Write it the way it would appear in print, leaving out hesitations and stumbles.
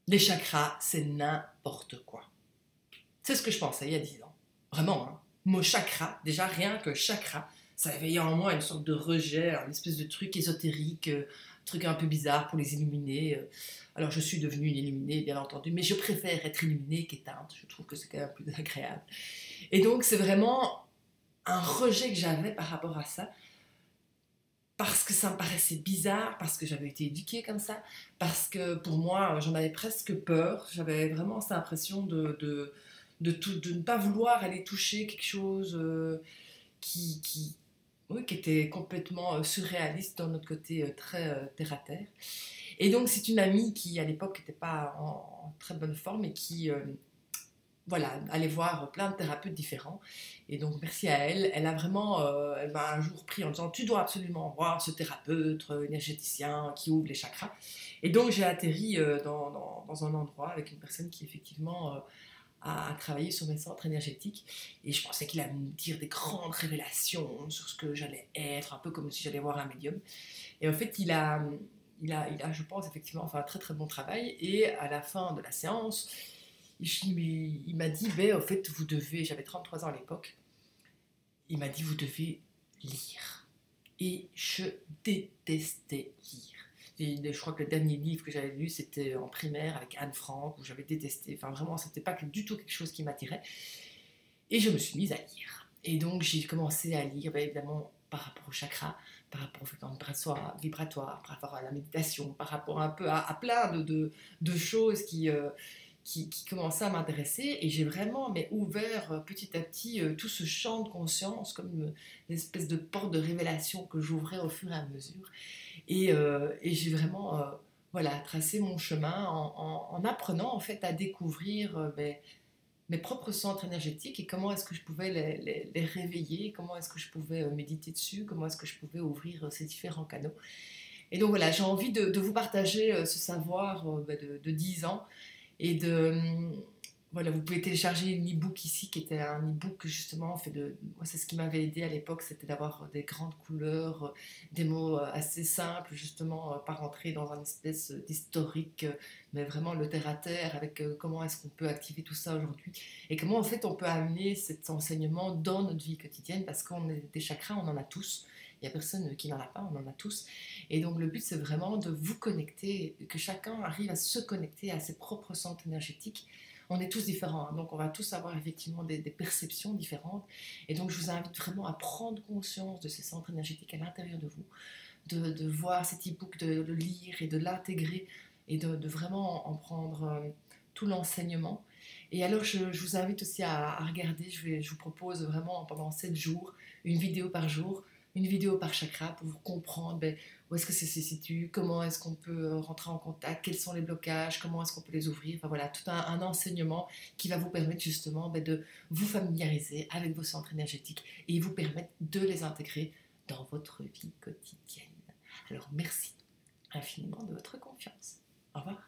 Les chakras, c'est n'importe quoi. C'est ce que je pensais il y a 10 ans. Vraiment, hein. Mot chakra, déjà rien que chakra, ça éveillait en moi une sorte de rejet, une espèce de truc ésotérique, truc un peu bizarre pour les illuminer. Alors je suis devenue une illuminée, bien entendu, mais je préfère être illuminée qu'éteinte. Je trouve que c'est quand même plus agréable. Et donc c'est vraiment un rejet que j'avais par rapport à ça, parce que ça me paraissait bizarre, parce que j'avais été éduquée comme ça, parce que pour moi, j'en avais presque peur. J'avais vraiment cette impression de ne pas vouloir aller toucher quelque chose oui, qui était complètement surréaliste dans notre côté très terre à terre. Et donc, c'est une amie qui, à l'époque, n'était pas en très bonne forme et qui voilà, aller voir plein de thérapeutes différents. Et donc, merci à elle. Elle a vraiment, elle m'a un jour pris en disant, tu dois absolument voir ce thérapeute énergéticien qui ouvre les chakras. Et donc, j'ai atterri dans un endroit avec une personne qui, effectivement, a travaillé sur mes centres énergétiques. Et je pensais qu'il allait me dire des grandes révélations sur ce que j'allais être, un peu comme si j'allais voir un médium. Et en fait, je pense, effectivement, fait un très très bon travail. Et à la fin de la séance, il m'a dit, ben, en fait, vous devez, j'avais 33 ans à l'époque, il m'a dit, vous devez lire. Et je détestais lire. Et je crois que le dernier livre que j'avais lu, c'était en primaire avec Anne Frank, où j'avais détesté. Enfin, vraiment, c'était pas du tout quelque chose qui m'attirait. Et je me suis mise à lire. Et donc, j'ai commencé à lire, ben, évidemment, par rapport au chakra, par rapport au fréquences vibratoires, par rapport à la méditation, par rapport un peu à plein de choses qui commençait à m'intéresser, et j'ai vraiment ouvert petit à petit tout ce champ de conscience comme une espèce de porte de révélation que j'ouvrais au fur et à mesure. Et j'ai vraiment voilà, tracé mon chemin en apprenant en fait à découvrir mes propres centres énergétiques et comment est-ce que je pouvais les réveiller, comment est-ce que je pouvais méditer dessus, comment est-ce que je pouvais ouvrir ces différents canaux. Et donc voilà, j'ai envie de vous partager ce savoir de 10 ans et voilà, vous pouvez télécharger une e-book ici qui était un e-book justement fait de. Moi, c'est ce qui m'avait aidé à l'époque, c'était d'avoir des grandes couleurs, des mots assez simples, justement, pas rentrer dans un espèce d'historique, mais vraiment le terre à terre avec comment est-ce qu'on peut activer tout ça aujourd'hui et comment en fait on peut amener cet enseignement dans notre vie quotidienne parce qu'on est des chakras, on en a tous. Il n'y a personne qui n'en a pas, on en a tous. Et donc le but, c'est vraiment de vous connecter, que chacun arrive à se connecter à ses propres centres énergétiques. On est tous différents, hein, donc on va tous avoir effectivement des perceptions différentes. Et donc je vous invite vraiment à prendre conscience de ces centres énergétiques à l'intérieur de vous, de voir cet e-book, de le lire et de l'intégrer et de vraiment en prendre tout l'enseignement. Et alors je vous invite aussi à regarder, je vous propose vraiment pendant 7 jours, une vidéo par jour, une vidéo par chakra pour vous comprendre où est-ce que ça se situe, comment est-ce qu'on peut rentrer en contact, quels sont les blocages, comment est-ce qu'on peut les ouvrir. Enfin voilà, tout un enseignement qui va vous permettre justement de vous familiariser avec vos centres énergétiques et vous permettre de les intégrer dans votre vie quotidienne. Alors merci infiniment de votre confiance. Au revoir.